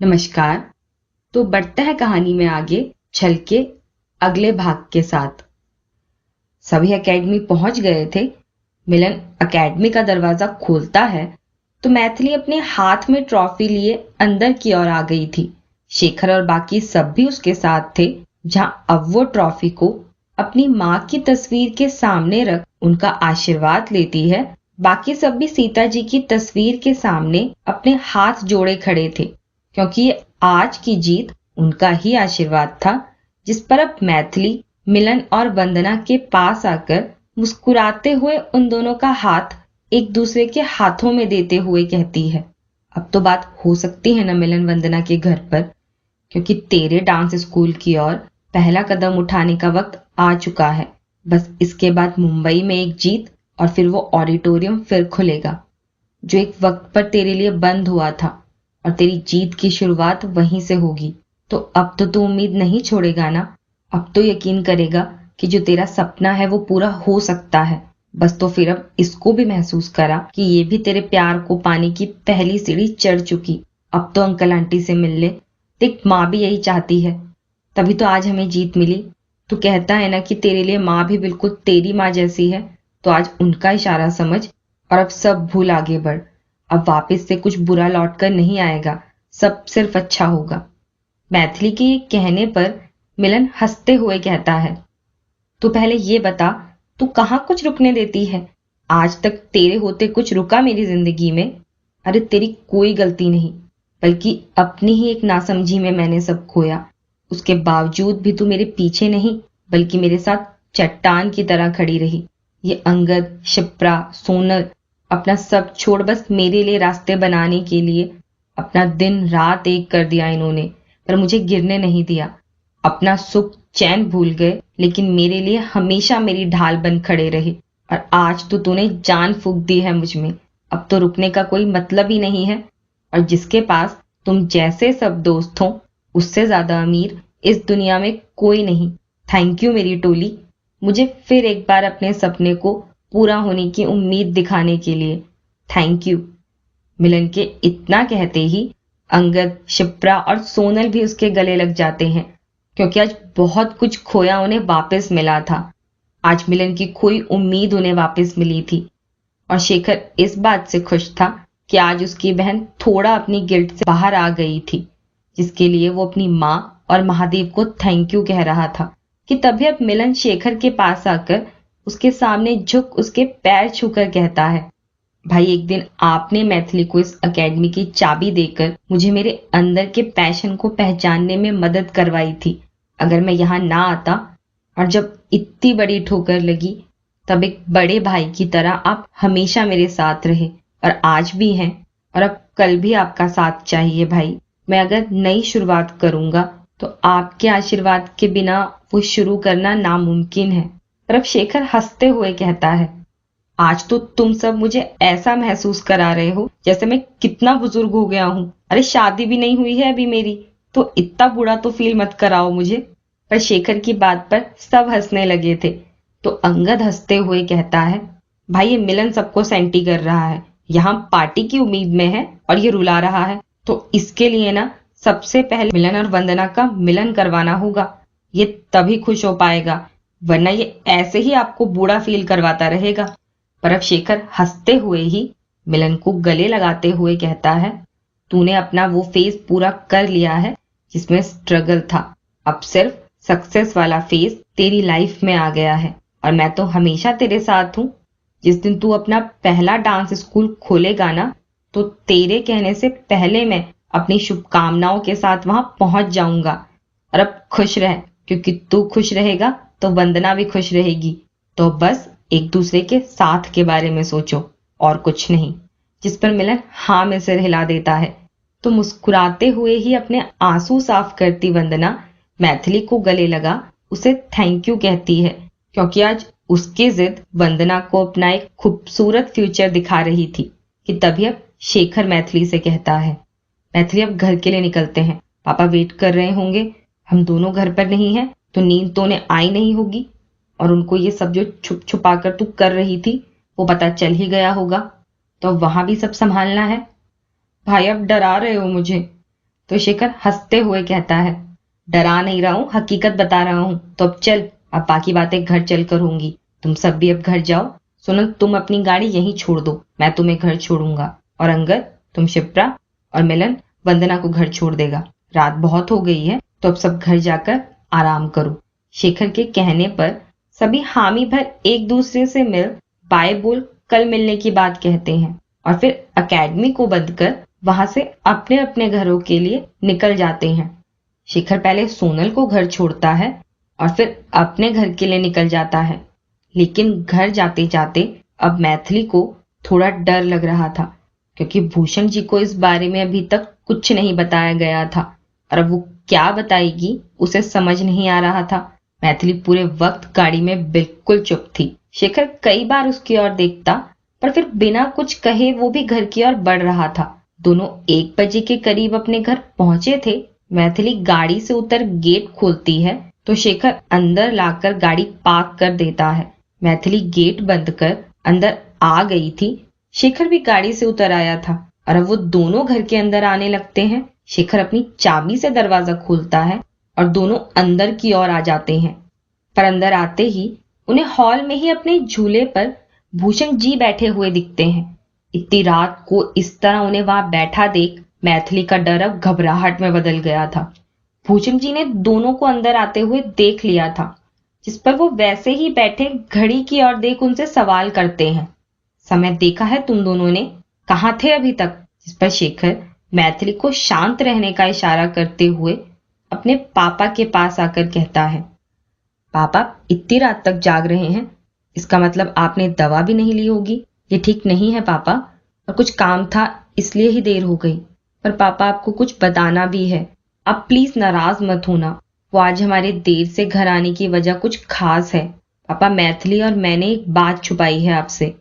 नमस्कार। तो बढ़ते हैं कहानी में आगे चल के अगले भाग के साथ। सभी एकेडमी पहुंच गए थे। मिलन एकेडमी का दरवाजा खोलता है तो मैथिली अपने हाथ में ट्रॉफी लिए अंदर की ओर आ गई थी। शेखर और बाकी सब भी उसके साथ थे, जहां अब वो ट्रॉफी को अपनी माँ की तस्वीर के सामने रख उनका आशीर्वाद लेती है। बाकी सब भी सीता जी की तस्वीर के सामने अपने हाथ जोड़े खड़े थे, क्योंकि ये आज की जीत उनका ही आशीर्वाद था, जिस पर अब मैथिली मिलन और वंदना के पास आकर मुस्कुराते हुए उन दोनों का हाथ एक दूसरे के हाथों में देते हुए कहती है, अब तो बात हो सकती है न मिलन वंदना के घर पर, क्योंकि तेरे डांस स्कूल की ओर पहला कदम उठाने का वक्त आ चुका है। बस इसके बाद मुंबई में एक जीत और फिर वो ऑडिटोरियम फिर खुलेगा, जो एक वक्त पर तेरे लिए बंद हुआ था, और तेरी जीत की शुरुआत वहीं से होगी। तो अब तो तू उम्मीद नहीं छोड़ेगा ना? अब तो यकीन करेगा कि जो तेरा सपना है वो पूरा हो सकता है। बस तो फिर अब इसको भी महसूस करा कि ये भी तेरे प्यार को पाने की पहली सीढ़ी चढ़ चुकी। अब तो अंकल आंटी से मिल ले। देख, माँ भी यही चाहती है, तभी तो आज हमें जीत मिली। तू कहता है ना कि तेरे लिए माँ भी बिल्कुल तेरी माँ जैसी है, तो आज उनका इशारा समझ और अब सब भूल आगे बढ़। अब वापस से कुछ बुरा लौट कर नहीं आएगा, सब सिर्फ अच्छा होगा। मैथिली के ये कहने पर मिलन हंसते हुए कहता है, तू पहले ये बता, तू कहाँ कुछ रुकने देती है? आज तक तेरे होते कुछ रुका मेरी जिंदगी में? अरे तेरी कोई गलती नहीं, बल्कि अपनी ही एक नासमझी में मैंने सब खोया। उसके बावजूद भी तू मेरे पीछे नहीं, बल्कि मेरे साथ चट्टान की तरह खड़ी रही। ये अंगद, शिप्रा, सोनल अपना सब छोड़ बस मेरे लिए रास्ते बनाने के लिए अपना दिन रात एक कर दिया इन्होंने, पर मुझे गिरने नहीं दिया। अपना सुख चैन भूल गए, लेकिन मेरे लिए हमेशा मेरी ढाल बन खड़े रहे। और आज तो तूने जान फूंक दी है मुझ में। अब तो रुकने का कोई मतलब ही नहीं है। और जिसके पास तुम जैसे सब दोस्त हो, उससे ज्यादा अमीर इस दुनिया में कोई नहीं। थैंक यू मेरी टोली, मुझे फिर एक बार अपने सपने को पूरा होने की उम्मीद दिखाने के लिए। Thank you. मिलन के इतना कहते ही अंगद, शिप्रा और सोनल भी उसके गले लग जाते हैं, क्योंकि आज बहुत कुछ खोया उन्हें वापस मिला था। आज मिलन की खोई उम्मीद उन्हें वापस मिली थी। और शेखर इस बात से खुश था कि आज उसकी बहन थोड़ा अपनी गिल्ट से बाहर आ गई थी, जिसके लिए वो अपनी माँ और महादेव को थैंक यू कह रहा था। कि तभी अब मिलन शेखर के पास आकर उसके सामने झुक उसके पैर छूकर कहता है, भाई एक दिन आपने मैथिली को इस एकेडमी की चाबी देकर मुझे मेरे अंदर के पैशन को पहचानने में मदद करवाई थी। अगर मैं यहाँ ना आता और जब इतनी बड़ी ठोकर लगी, तब एक बड़े भाई की तरह आप हमेशा मेरे साथ रहे और आज भी हैं, और अब कल भी आपका साथ चाहिए भाई। मैं अगर नई शुरुआत करूंगा तो आपके आशीर्वाद के बिना वो शुरू करना नामुमकिन है। पर अब शेखर हंसते हुए कहता है, आज तो तुम सब मुझे ऐसा महसूस करा रहे हो जैसे मैं कितना बुजुर्ग हो गया हूँ। अरे शादी भी नहीं हुई है अभी मेरी, तो इतना बुरा तो फील मत कराओ मुझे। पर शेखर की बात पर सब हंसने लगे थे, तो अंगद हंसते हुए कहता है, भाई ये मिलन सबको सेंटी कर रहा है, यहाँ पार्टी की उम्मीद में है और ये रुला रहा है, तो इसके लिए ना सबसे पहले मिलन और वंदना का मिलन करवाना होगा। ये तभी खुश हो पाएगा, वरना ये ऐसे ही आपको बुरा फील करवाता रहेगा। पर अब शेखर हंसते हुए ही मिलन को गले लगाते हुए कहता है, तूने अपना वो फेज पूरा कर लिया है जिसमें स्ट्रगल था। अब सिर्फ सक्सेस वाला फेज तेरी लाइफ में आ गया है, और मैं तो हमेशा तेरे साथ हूँ। जिस दिन तू अपना पहला डांस स्कूल खोलेगा ना, तो तेरे कहने से पहले मैं अपनी शुभकामनाओं के साथ वहां पहुंच जाऊंगा। और अब खुश रह, क्योंकि तू खुश रहेगा तो वंदना भी खुश रहेगी। तो बस एक दूसरे के साथ के बारे में सोचो और कुछ नहीं। जिस पर मिलन हाँ में सिर हिला देता है। तो मुस्कुराते हुए ही अपने आंसू साफ करती वंदना मैथिली को गले लगा उसे थैंक यू कहती है, क्योंकि आज उसकी जिद वंदना को अपना एक खूबसूरत फ्यूचर दिखा रही थी। कि तभी अब शेखर मैथिली से कहता है, मैथिली अब घर के लिए निकलते हैं, पापा वेट कर रहे होंगे। हम दोनों घर पर नहीं हैं तो नींद तो उन्हें आई नहीं होगी, और उनको ये सब जो छुप छुपा कर तू कर रही थी वो पता चल ही गया होगा, तो वहां भी सब संभालना है। भाई अब डरा रहे हो मुझे, तो शेखर हंसते हुए कहता है, डरा नहीं रहा हूं, हकीकत बता रहा हूं। तो अब चल, अब बाकी बातें घर चलकर होंगी। तुम सब भी अब घर जाओ। सुनल, तुम अपनी गाड़ी यहीं छोड़ दो, मैं तुम्हें घर छोड़ूंगा। और अंगद, तुम शिप्रा और मिलन वंदना को घर छोड़ देगा। रात बहुत हो गई है, तो अब सब घर जाकर आराम करो। शेखर के कहने पर सभी हामी भर एक दूसरे से मिल बाय बोल कल मिलने की बात कहते हैं और फिर अकेडमी को बंद कर वहां से अपने अपने घरों के लिए निकल जाते हैं। शेखर पहले सोनल को घर छोड़ता है और फिर अपने घर के लिए निकल जाता है। लेकिन घर जाते जाते अब मैथिली को थोड़ा डर लग रहा था, क्योंकि भूषण जी को इस बारे में अभी तक कुछ नहीं बताया गया था और अब वो क्या बताएगी उसे समझ नहीं आ रहा था। मैथिली पूरे वक्त गाड़ी में बिल्कुल चुप थी। शेखर कई बार उसकी ओर देखता, पर फिर बिना कुछ कहे वो भी घर की ओर बढ़ रहा था। दोनों 1 बजे के करीब अपने घर पहुंचे थे। मैथिली गाड़ी से उतर गेट खोलती है तो शेखर अंदर लाकर गाड़ी पार्क कर देता है। मैथिली गेट बंद कर अंदर आ गई थी। शेखर भी गाड़ी से उतर आया था और अब वो दोनों घर के अंदर आने लगते हैं। शेखर अपनी चाबी से दरवाजा खोलता है और दोनों अंदर की ओर आ जाते हैं। पर अंदर आते ही उन्हें हॉल में ही अपने झूले पर भूषण जी बैठे हुए दिखते हैं। इतनी रात को इस तरह उन्हें वहां बैठा देख मैथिली का डर अब घबराहट में बदल गया था। भूषण जी ने दोनों को अंदर आते हुए देख लिया था, जिस पर वो वैसे ही बैठे घड़ी की ओर देख उनसे सवाल करते हैं, समय देखा है तुम दोनों ने, कहाँ थे अभी तक? जिस पर शेखर मैथिली को शांत रहने का इशारा करते हुए अपने पापा के पास आकर कहता है, पापा इतनी रात तक जाग रहे हैं, इसका मतलब आपने दवा भी नहीं ली होगी। ये ठीक नहीं है पापा, और कुछ काम था इसलिए ही देर हो गई। पर पापा आपको कुछ बताना भी है, आप प्लीज नाराज मत होना। वो आज हमारे देर से घर आने की वजह कुछ खास है। पापा, मैथिली और मैंने एक बात छुपाई है आपसे।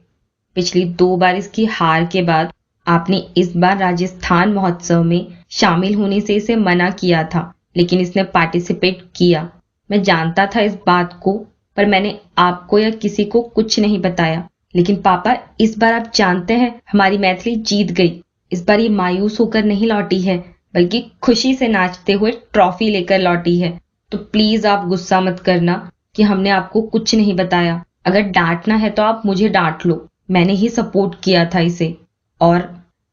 पिछली 2 बार इसकी हार के बाद आपने इस बार राजस्थान महोत्सव में शामिल होने से इसे मना किया था, लेकिन इसने पार्टिसिपेट किया। मैं जानता था इस बात को, पर मैंने आपको या किसी को कुछ नहीं बताया। लेकिन पापा, इस बार आप जानते हैं हमारी मैथिली जीत गई। इस बार ये मायूस होकर नहीं लौटी है, बल्कि खुशी से नाचते हुए ट्रॉफी लेकर लौटी है। तो प्लीज आप गुस्सा मत करना कि हमने आपको कुछ नहीं बताया। अगर डांटना है तो आप मुझे डांट लो, मैंने ही सपोर्ट किया था इसे। और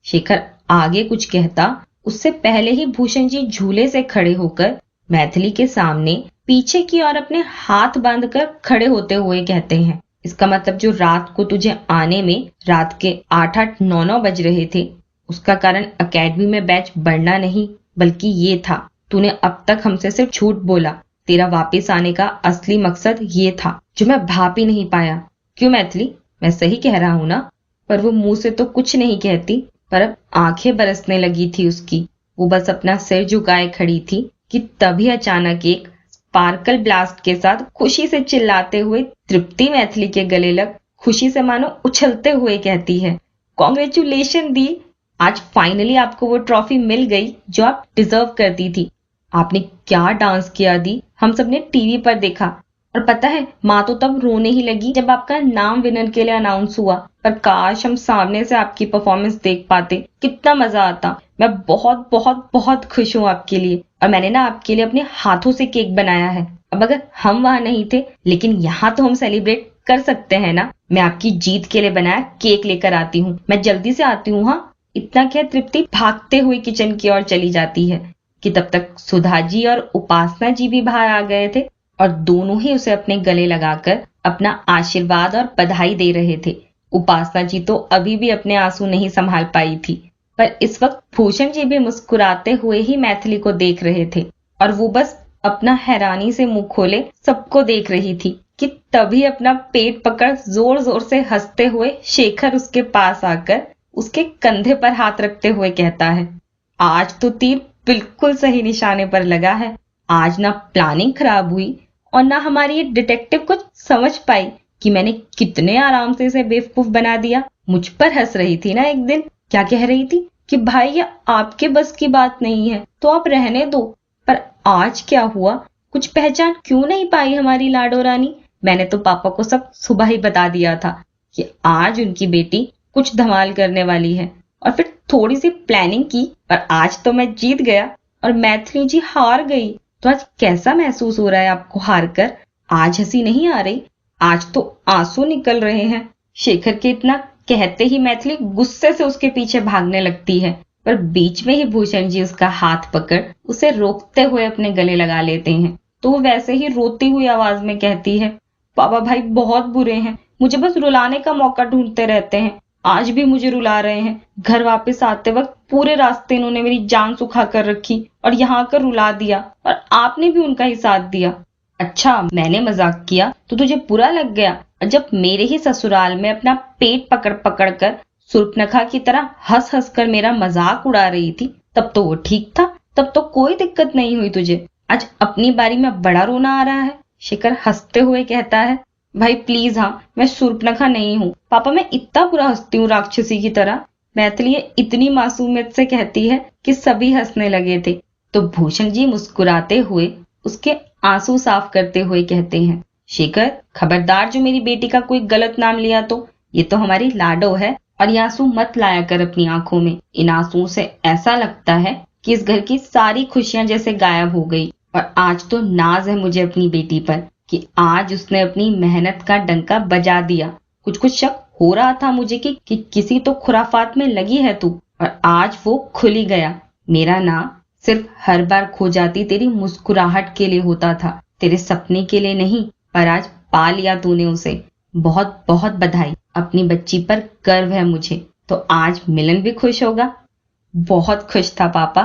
शेखर आगे कुछ कहता, उससे पहले ही भूषण जी झूले से खड़े होकर मैथिली के सामने पीछे की ओर अपने हाथ बांधकर खड़े होते हुए कहते हैं, इसका मतलब जो रात को तुझे आने में रात के 8-8, 9-9 बज रहे थे, उसका कारण एकेडमी में बैच बढ़ना नहीं, बल्कि ये था, तूने अब तक हमसे सिर्फ झूठ बोला। तेरा वापस आने का असली मकसद ये था, जो मैं भाप ही नहीं पाया। क्यों मैथिली, मैं सही कह रहा हूं ना? पर वो मुंह से तो कुछ नहीं कहती, पर अब आंखें बरसने लगी थी उसकी। वो बस अपना सिर झुकाए खड़ी थी कि तभी अचानक एक स्पार्कल ब्लास्ट के साथ खुशी से चिल्लाते हुए तृप्ति मैथिली के गले लग खुशी से मानो उछलते हुए कहती है, कॉन्ग्रेचुलेशन दी, आज फाइनली आपको वो ट्रॉफी मिल गई जो आप डिजर्व करती थी। आपने क्या डांस किया दी, हम सबने टीवी पर देखा। और पता है, माँ तो तब रोने ही लगी जब आपका नाम विनर के लिए अनाउंस हुआ। पर काश हम सामने से आपकी परफॉर्मेंस देख पाते, कितना मजा आता। मैं बहुत बहुत बहुत खुश हूँ आपके लिए, और मैंने ना आपके लिए अपने हाथों से केक बनाया है। अब अगर हम वहां नहीं थे, लेकिन यहाँ तो हम सेलिब्रेट कर सकते हैं ना। मैं आपकी जीत के लिए बनाया केक लेकर आती हूँ, मैं जल्दी से आती हूँ। हाँ, इतना कह तृप्ति भागते हुए किचन की ओर चली जाती है कि तब तक सुधा जी और उपासना जी भी बाहर आ गए थे और दोनों ही उसे अपने गले लगाकर अपना आशीर्वाद और बधाई दे रहे थे। उपासना जी तो अभी भी अपने आंसू नहीं संभाल पाई थी, पर इस वक्त भूषण जी भी मुस्कुराते हुए ही मैथिली को देख रहे थे और वो बस अपना हैरानी से मुंह खोले सबको देख रही थी कि तभी अपना पेट पकड़ जोर जोर से हंसते हुए शेखर उसके पास आकर उसके कंधे पर हाथ रखते हुए कहता है, आज तो तीर बिल्कुल सही निशाने पर लगा है। आज ना प्लानिंग खराब हुई और ना हमारी ये डिटेक्टिव कुछ समझ पाई कि मैंने कितने आराम से इसे बेवकूफ बना दिया। मुझ पर हंस रही थी ना एक दिन, क्या कह रही थी कि भाई ये आपके बस की बात नहीं है तो आप रहने दो। पर आज क्या हुआ, कुछ पहचान क्यों नहीं पाई हमारी लाडो रानी? मैंने तो पापा को सब सुबह ही बता दिया था कि आज उनकी बेटी कुछ धमाल करने वाली है, और फिर थोड़ी सी प्लानिंग की, पर आज तो मैं जीत गया। और मैथिली जी हार गई। तो आज कैसा महसूस हो रहा है आपको हार कर? आज हंसी नहीं आ रही, आज तो आंसू निकल रहे हैं। शेखर के इतना कहते ही मैथिली गुस्से से उसके पीछे भागने लगती है, पर बीच में ही भूषण जी उसका हाथ पकड़ उसे रोकते हुए अपने गले लगा लेते हैं। तो वो वैसे ही रोती हुई आवाज में कहती है, पापा भाई बहुत बुरे हैं, मुझे बस रुलाने का मौका ढूंढते रहते हैं। आज भी मुझे रुला रहे हैं। घर वापस आते वक्त पूरे रास्ते इन्होंने मेरी जान सुखा कर रखी और यहाँ आकर रुला दिया, और आपने भी उनका ही साथ दिया। अच्छा, मैंने मजाक किया तो तुझे बुरा लग गया? और जब मेरे ही ससुराल में अपना पेट पकड़ पकड़ कर सुर्पनखा की तरह हंस हंस कर मेरा मजाक उड़ा रही थी, तब तो वो ठीक था, तब तो कोई दिक्कत नहीं हुई तुझे। आज अपनी बारी में बड़ा रोना आ रहा है? शेखर हंसते हुए कहता है, भाई प्लीज, हाँ मैं शूर्पणखा नहीं हूँ पापा, मैं इतना बुरा हंसती हूँ राक्षसी की तरह। मैथिली इतनी मासूमियत से कहती है कि सभी हंसने लगे थे। तो भूषण जी मुस्कुराते हुए उसके आंसू साफ करते हुए कहते हैं, शेखर खबरदार जो मेरी बेटी का कोई गलत नाम लिया तो, ये तो हमारी लाडो है, और ये आंसू मत लाया कर अपनी आंखों में। इन आंसुओं से ऐसा लगता है कि इस घर की सारी खुशियां जैसे गायब हो गई। और आज तो नाज है मुझे अपनी बेटी पर कि आज उसने अपनी मेहनत का डंका बजा दिया। कुछ कुछ शक हो रहा था मुझे कि किसी तो खुराफात में लगी है तू, और आज वो खुल ही गया। मेरा नाम सिर्फ हर बार खो जाती तेरी मुस्कुराहट के लिए होता था, तेरे सपने के लिए नहीं, पर आज पा लिया तूने उसे। बहुत बहुत बधाई, अपनी बच्ची पर गर्व है मुझे। तो आज मिलन भी खुश होगा? बहुत खुश था पापा।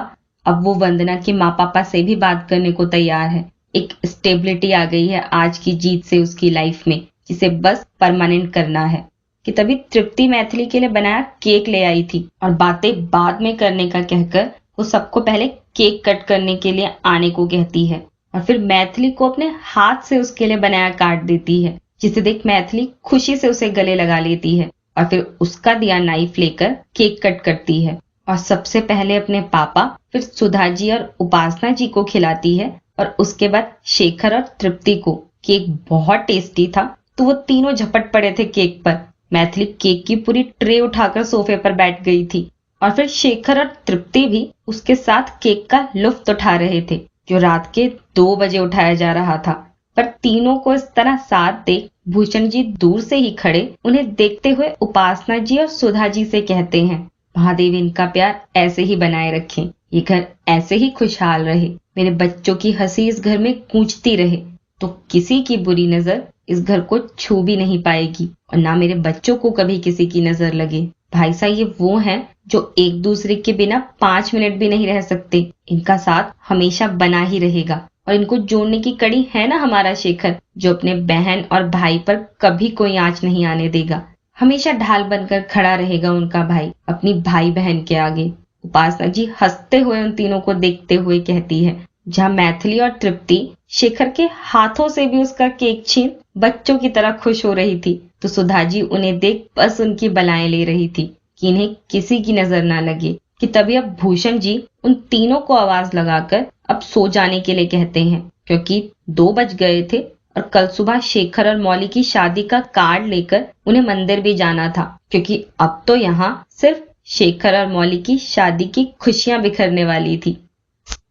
अब वो वंदना के माँ पापा से भी बात करने को तैयार है। एक स्टेबिलिटी आ गई है आज की जीत से उसकी लाइफ में, जिसे बस परमानेंट करना है। कि तभी तृप्ति मैथिली के लिए बनाया केक ले आई थी, और बातें बाद में करने का कहकर वो सबको पहले केक कट करने के लिए आने को कहती है, और फिर मैथिली को अपने हाथ से उसके लिए बनाया काट देती है, जिसे देख मैथिली खुशी से उसे गले लगा लेती है, और फिर उसका दिया नाइफ लेकर केक कट करती है, और सबसे पहले अपने पापा, फिर सुधा जी और उपासना जी को खिलाती है, और उसके बाद शेखर और तृप्ति को। केक बहुत टेस्टी था, तो वो तीनों झपट पड़े थे केक पर। मैथिली केक की पूरी ट्रे उठाकर सोफे पर बैठ गई थी, और फिर शेखर और तृप्ति भी उसके साथ केक का लुत्फ उठा रहे थे, जो रात के 2 बजे उठाया जा रहा था। पर तीनों को इस तरह साथ देख भूषण जी दूर से ही खड़े उन्हें देखते हुए उपासना जी और सुधा जी से कहते हैं, महादेव इनका प्यार ऐसे ही बनाए रखें, ये घर ऐसे ही खुशहाल रहे, मेरे बच्चों की हंसी इस घर में गूंजती रहे, तो किसी की बुरी नजर इस घर को छू भी नहीं पाएगी, और ना मेरे बच्चों को कभी किसी की नजर लगे। भाई साहब ये वो हैं जो एक दूसरे के बिना 5 मिनट भी नहीं रह सकते। इनका साथ हमेशा बना ही रहेगा, और इनको जोड़ने की कड़ी है ना हमारा शेखर, जो अपने बहन और भाई पर कभी कोई आंच नहीं आने देगा। हमेशा ढाल बनकर खड़ा रहेगा उनका भाई अपनी भाई बहन के आगे। उपासना जी हंसते हुए उन तीनों को देखते हुए कहती है। जहाँ मैथिली और तृप्ति शेखर के हाथों से भी उसका केक छीन बच्चों की तरह खुश हो रही थी, तो सुधा जी उन्हें देख बस उनकी बलाएं ले रही थी कि इन्हें किसी की नजर ना लगे। कि तभी अब भूषण जी उन तीनों को आवाज लगाकर अब सो जाने के लिए कहते हैं, क्योंकि 2 बज गए थे और कल सुबह शेखर और मौली की शादी का कार्ड लेकर उन्हें मंदिर भी जाना था, क्योंकि अब तो यहाँ सिर्फ शेखर और मौली की शादी की खुशियां बिखरने वाली थी।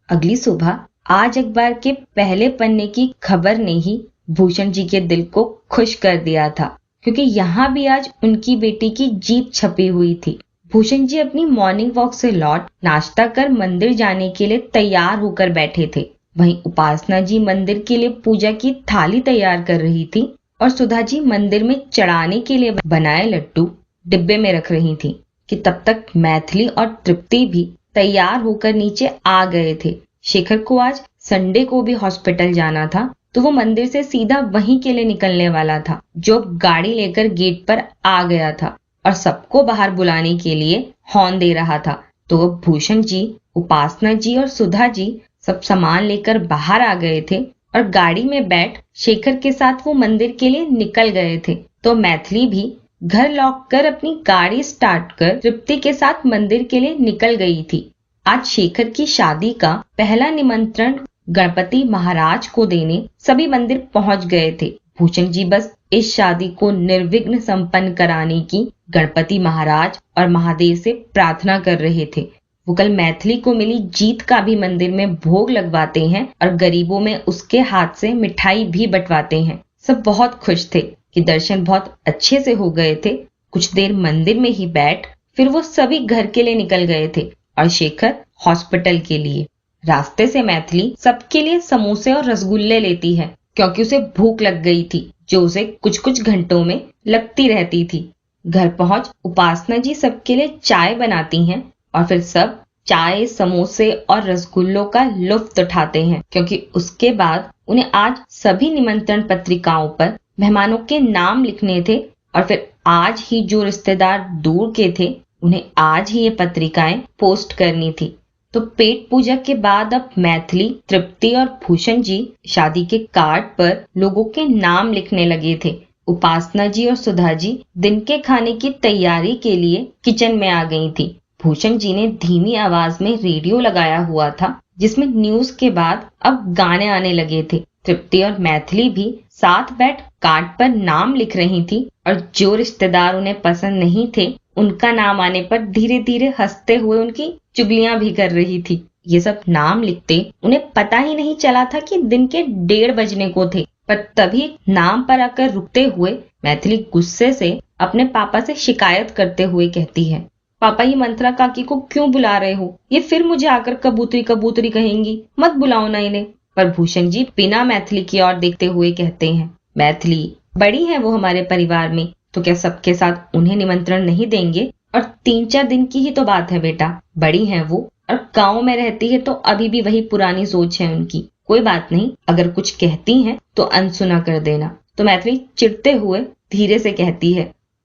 अगली सुबह आज अखबार के पहले पन्ने की खबर ने ही भूषण जी के दिल को खुश कर दिया था, क्योंकि यहाँ भी आज उनकी बेटी की जीत छपी हुई थी। भूषण जी अपनी मॉर्निंग वॉक से लौट नाश्ता कर मंदिर जाने के लिए तैयार होकर बैठे थे। वहीं उपासना जी मंदिर के लिए पूजा की थाली तैयार कर रही थी, और सुधा जी मंदिर में चढ़ाने के लिए बनाए लड्डू डिब्बे में रख रही थी। कि तब तक मैथिली और तृप्ति भी तैयार होकर नीचे आ गए थे। शेखर को आज संडे को भी हॉस्पिटल जाना था, तो वो मंदिर से सीधा वहीं के लिए निकलने वाला था, जो गाड़ी लेकर गेट पर आ गया था और सबको बाहर बुलाने के लिए हॉर्न दे रहा था। तो वो भूषण जी, उपासना जी और सुधा जी सब सामान लेकर बाहर आ गए थे, और गाड़ी में बैठ शेखर के साथ वो मंदिर के लिए निकल गए थे। तो मैथिली भी घर लॉक कर अपनी गाड़ी स्टार्ट कर तृप्ति के साथ मंदिर के लिए निकल गई थी। आज शेखर की शादी का पहला निमंत्रण गणपति महाराज को देने सभी मंदिर पहुंच गए थे। भूषण जी बस इस शादी को निर्विघ्न संपन्न कराने की गणपति महाराज और महादेव से प्रार्थना कर रहे थे। वो कल मैथिली को मिली जीत का भी मंदिर में भोग लगवाते हैं और गरीबों में उसके हाथ से मिठाई भी बंटवाते हैं। सब बहुत खुश थे कि दर्शन बहुत अच्छे से हो गए थे। कुछ देर मंदिर में ही बैठ फिर वो सभी घर के लिए निकल गए थे और शेखर हॉस्पिटल के लिए। रास्ते से मैथिली सबके लिए समोसे और रसगुल्ले लेती है क्योंकि उसे भूख लग गई थी, जो उसे कुछ कुछ घंटों में लगती रहती थी। घर पहुंच उपासना जी सबके लिए चाय बनाती हैं और फिर सब चाय, समोसे और रसगुल्लों का लुत्फ उठाते हैं क्योंकि उसके बाद उन्हें आज सभी निमंत्रण पत्रिकाओं पर मेहमानों के नाम लिखने थे और फिर आज ही जो रिश्तेदार दूर के थे उन्हें आज ही ये पत्रिकाएं पोस्ट करनी थी। तो पेट पूजा के बाद अब मैथिली, तृप्ति और भूषण जी शादी के कार्ड पर लोगों के नाम लिखने लगे थे। उपासना जी और सुधा जी दिन के खाने की तैयारी के लिए किचन में आ गई थी। भूषण जी ने धीमी आवाज में रेडियो लगाया हुआ था जिसमें न्यूज के बाद अब गाने आने लगे थे। तृप्ति और मैथिली भी साथ बैठ कार्ड पर नाम लिख रही थी और जो रिश्तेदार उन्हें पसंद नहीं थे उनका नाम आने पर धीरे धीरे हंसते हुए उनकी चुगलियां भी कर रही थी। ये सब नाम लिखते उन्हें पता ही नहीं चला था कि दिन के 1:30 बजने को थे। पर तभी नाम पर आकर रुकते हुए मैथिली गुस्से से अपने पापा से शिकायत करते हुए कहती है, पापा ये मंत्रा काकी को क्यों बुला रहे हो? ये फिर मुझे आकर कबूतरी कबूतरी कहेंगी, मत बुलाओ ना इन्हें। पर भूषण जी बिना मैथिली की ओर देखते हुए कहते हैं, मैथिली बड़ी है वो हमारे परिवार में, तो क्या सबके साथ उन्हें निमंत्रण नहीं देंगे? और 3-4 दिन की ही तो बात है बेटा, बड़ी है वो और गाँव में रहती है तो अभी भी वही पुरानी सोच है उनकी। कोई बात नहीं, अगर कुछ कहती हैं तो अनसुना कर देना। तो मैथिली चिढ़ते हुए धीरे से कहती है,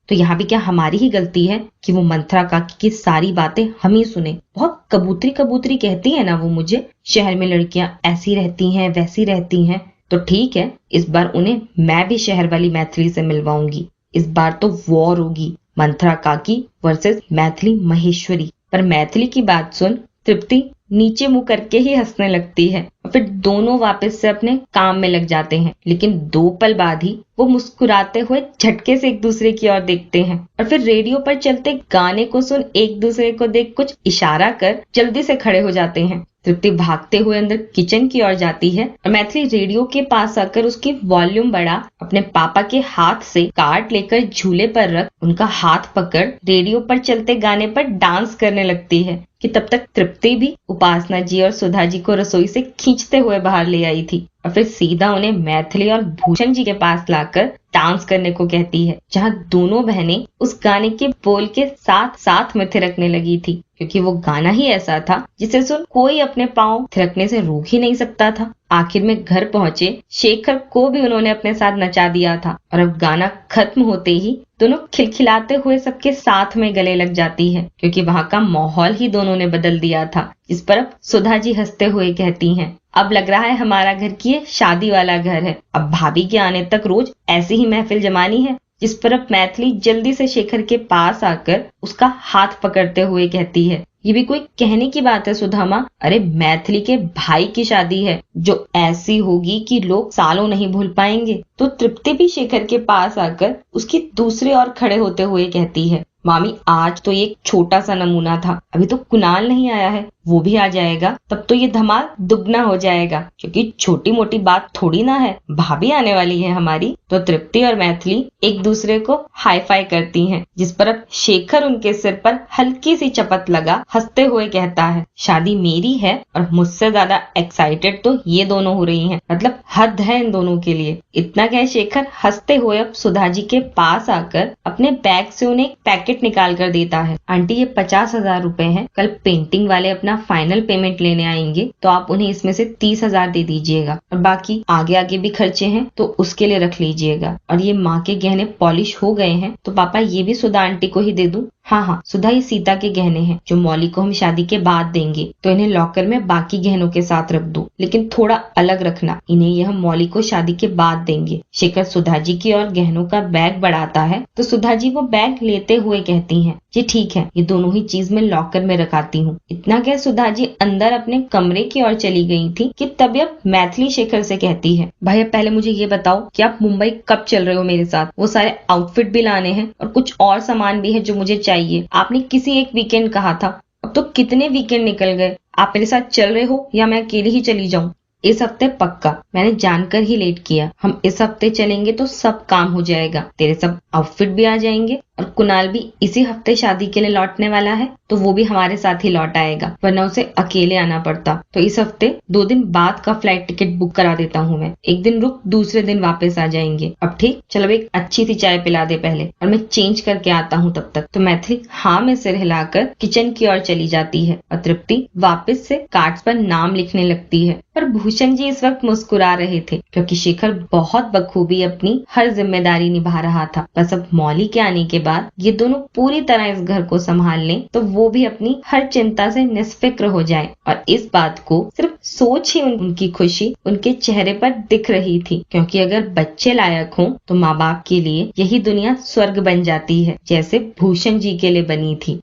तो यहाँ भी क्या हमारी ही गलती है कि वो मंत्रा काकी की सारी बातें हम ही सुने? बहुत कबूतरी कबूतरी कहती है ना वो मुझे, शहर में लड़कियां ऐसी रहती हैं वैसी रहती हैं। तो ठीक है, इस बार उन्हें मैं भी शहर वाली मैथिली से मिलवाऊंगी। इस बार तो वॉर होगी, मंत्रा काकी वर्सेस मैथिली महेश्वरी। पर मैथिली की बात सुन तृप्ति नीचे मुंह करके ही हंसने लगती है और फिर दोनों वापस से अपने काम में लग जाते हैं। लेकिन 2 पल बाद ही वो मुस्कुराते हुए झटके से एक दूसरे की ओर देखते हैं और फिर रेडियो पर चलते गाने को सुन एक दूसरे को देख कुछ इशारा कर जल्दी से खड़े हो जाते हैं। तृप्ति भागते हुए अंदर किचन की ओर जाती है और मैथिली रेडियो के पास आकर उसकी वॉल्यूम बढ़ा अपने पापा के हाथ से कार्ड लेकर झूले पर रख उनका हाथ पकड़ रेडियो पर चलते गाने पर डांस करने लगती है कि तब तक तृप्ति भी उपासना जी और सुधा जी को रसोई से खींचते हुए बाहर ले आई थी और फिर सीधा उन्हें मैथिली और भूषण जी के पास लाकर डांस करने को कहती है, जहाँ दोनों बहनें उस गाने के बोल के साथ साथ में थिरकने लगी थी क्योंकि वो गाना ही ऐसा था जिसे सुन कोई अपने पांव थिरकने से रोक ही नहीं सकता था। आखिर में घर पहुंचे शेखर को भी उन्होंने अपने साथ नचा दिया था और अब गाना खत्म होते ही दोनों खिलखिलाते हुए सबके साथ में गले लग जाती है क्योंकि वहां का माहौल ही दोनों ने बदल दिया था। इस पर अब सुधा जी हंसते हुए कहती हैं, अब लग रहा है हमारा घर की ये शादी वाला घर है, अब भाभी के आने तक रोज ऐसी ही महफिल जमानी है। जिस पर अब मैथिली जल्दी से शेखर के पास आकर उसका हाथ पकड़ते हुए कहती है, ये भी कोई कहने की बात है सुधामा? अरे मैथिली के भाई की शादी है जो ऐसी होगी कि लोग सालों नहीं भूल पाएंगे। तो तृप्ति भी शेखर के पास आकर उसकी दूसरी ओर खड़े होते हुए कहती है, मामी आज तो ये एक छोटा सा नमूना था, अभी तो कुणाल नहीं आया है, वो भी आ जाएगा तब तो ये धमाल दुगना हो जाएगा क्योंकि छोटी मोटी बात थोड़ी ना है, भाभी आने वाली है हमारी। तो तृप्ति और मैथिली एक दूसरे को हाई फाई करती हैं, जिस पर अब शेखर उनके सिर पर हल्की सी चपत लगा हंसते हुए कहता है, शादी मेरी है और मुझसे ज्यादा एक्साइटेड तो ये दोनों हो रही हैं, मतलब हद है इन दोनों के लिए। इतना कह शेखर हंसते हुए अब सुधा जी के पास आकर अपने बैग से उन्हें एक पैकेट निकाल कर देता है, आंटी ये 50,000 रुपए हैं, कल पेंटिंग वाले अपना फाइनल पेमेंट लेने आएंगे तो आप उन्हें इसमें से 30,000 दे दीजिएगा और बाकी आगे आगे भी खर्चे हैं तो उसके लिए रख लीजिएगा। और ये माँ के गहने पॉलिश हो गए हैं तो पापा ये भी सुधा आंटी को ही दे दूं? हाँ हाँ सुधा, ये सीता के गहने हैं जो मौली को हम शादी के बाद देंगे, तो इन्हें लॉकर में बाकी गहनों के साथ रख दो, लेकिन थोड़ा अलग रखना, इन्हें ये हम मौली को शादी के बाद देंगे। शेखर सुधा जी की और गहनों का बैग बढ़ाता है तो सुधा जी वो बैग लेते हुए कहती हैं, जी ठीक है, ये दोनों ही चीज मैं लॉकर में रखाती हूँ। इतना कह सुधा जी अंदर अपने कमरे की ओर चली गई थी कि तभी अब मैथिली शेखर से कहती है, भैया पहले मुझे ये बताओ कि आप मुंबई कब चल रहे हो मेरे साथ? वो सारे आउटफिट भी लाने हैं और कुछ और सामान भी है जो मुझे चाहिए। आपने किसी एक वीकेंड कहा था, अब अब तो कितने वीकेंड निकल गए। आप मेरे साथ चल रहे हो या मैं अकेले ही चली जाऊं? इस हफ्ते पक्का। मैंने जानकर ही लेट किया। हम इस हफ्ते चलेंगे तो सब काम हो जाएगा। तेरे सब आउटफिट भी आ जाएंगे और कुणाल भी इसी हफ्ते शादी के लिए लौटने वाला है, तो वो भी हमारे साथ ही लौट आएगा, वरना उसे अकेले आना पड़ता। तो इस हफ्ते 2 दिन बाद का फ्लाइट टिकट बुक करा देता हूँ मैं। एक दिन रुक, दूसरे दिन वापस आ जाएंगे। अब ठीक, चलो एक अच्छी सी चाय पिला दे पहले, और मैं चेंज करके आता हूँ तब तक। तो मैथिली हाँ में सिर हिलाकर किचन की ओर चली जाती है और तृप्ति वापस से कार्ड्स पर नाम लिखने लगती है। पर भूषण जी इस वक्त मुस्कुरा रहे थे, क्योंकि शेखर बहुत बखूबी अपनी हर जिम्मेदारी निभा रहा था। बस अब मौली के आने के बाद ये दोनों पूरी तरह इस घर को संभाल लें तो वो भी अपनी हर चिंता से निस्फिक्र हो जाए। और इस बात को सिर्फ सोच ही उनकी खुशी उनके चेहरे पर दिख रही थी, क्योंकि अगर बच्चे लायक हों तो माँ बाप के लिए यही दुनिया स्वर्ग बन जाती है, जैसे भूषण जी के लिए बनी थी।